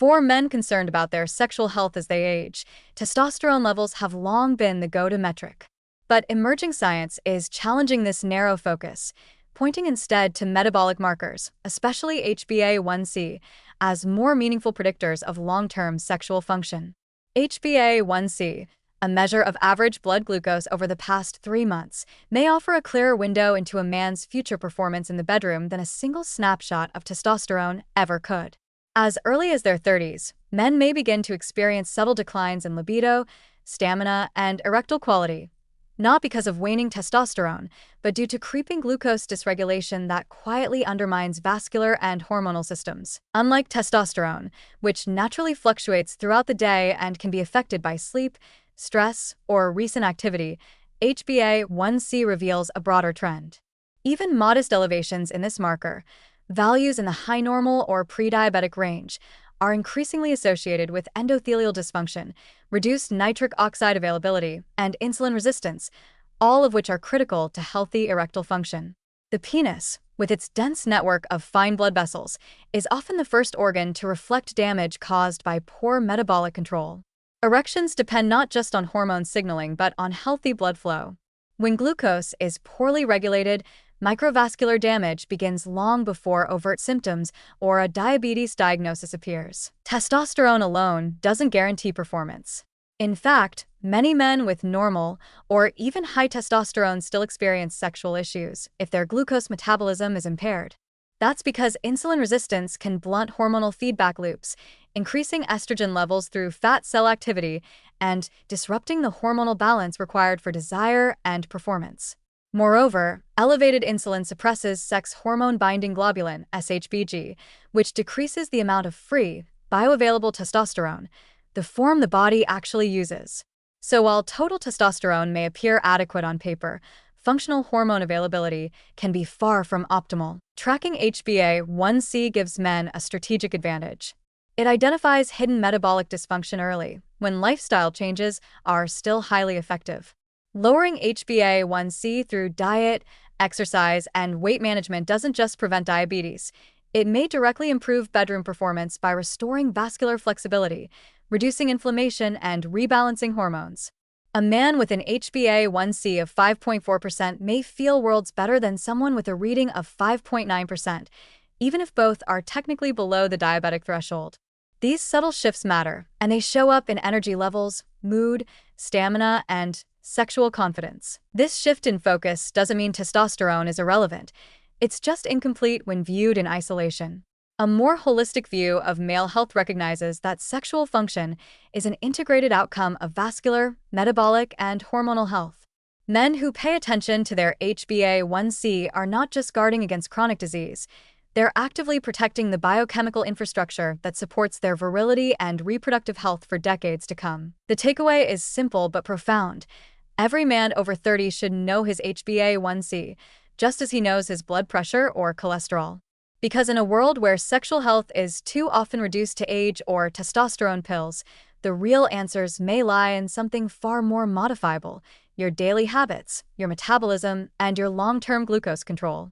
For men concerned about their sexual health as they age, testosterone levels have long been the go-to metric. But emerging science is challenging this narrow focus, pointing instead to metabolic markers, especially HbA1c, as more meaningful predictors of long-term sexual function. HbA1c, a measure of average blood glucose over the past 3 months, may offer a clearer window into a man's future performance in the bedroom than a single snapshot of testosterone ever could. As early as their 30s, men may begin to experience subtle declines in libido, stamina, and erectile quality, not because of waning testosterone, but due to creeping glucose dysregulation that quietly undermines vascular and hormonal systems. Unlike testosterone, which naturally fluctuates throughout the day and can be affected by sleep, stress, or recent activity, HbA1c reveals a broader trend. Even modest elevations in this marker, values in the high normal or pre-diabetic range, are increasingly associated with endothelial dysfunction, reduced nitric oxide availability, and insulin resistance, all of which are critical to healthy erectile function. The penis, with its dense network of fine blood vessels, is often the first organ to reflect damage caused by poor metabolic control. Erections depend not just on hormone signaling but on healthy blood flow. When glucose is poorly regulated, microvascular damage begins long before overt symptoms or a diabetes diagnosis appears. Testosterone alone doesn't guarantee performance. In fact, many men with normal or even high testosterone still experience sexual issues if their glucose metabolism is impaired. That's because insulin resistance can blunt hormonal feedback loops, increasing estrogen levels through fat cell activity and disrupting the hormonal balance required for desire and performance. Moreover, elevated insulin suppresses sex hormone-binding globulin, SHBG, which decreases the amount of free, bioavailable testosterone, the form the body actually uses. So while total testosterone may appear adequate on paper, functional hormone availability can be far from optimal. Tracking HbA1c gives men a strategic advantage. It identifies hidden metabolic dysfunction early, when lifestyle changes are still highly effective. Lowering HbA1c through diet, exercise, and weight management doesn't just prevent diabetes. It may directly improve bedroom performance by restoring vascular flexibility, reducing inflammation, and rebalancing hormones. A man with an HbA1c of 5.4% may feel worlds better than someone with a reading of 5.9%, even if both are technically below the diabetic threshold. These subtle shifts matter, and they show up in energy levels, mood, stamina, and sexual confidence. This shift in focus doesn't mean testosterone is irrelevant. It's just incomplete when viewed in isolation. A more holistic view of male health recognizes that sexual function is an integrated outcome of vascular, metabolic, and hormonal health. Men who pay attention to their HbA1c are not just guarding against chronic disease, they're actively protecting the biochemical infrastructure that supports their virility and reproductive health for decades to come. The takeaway is simple but profound. Every man over 30 should know his HbA1c, just as he knows his blood pressure or cholesterol. Because in a world where sexual health is too often reduced to age or testosterone pills, the real answers may lie in something far more modifiable: your daily habits, your metabolism, and your long-term glucose control.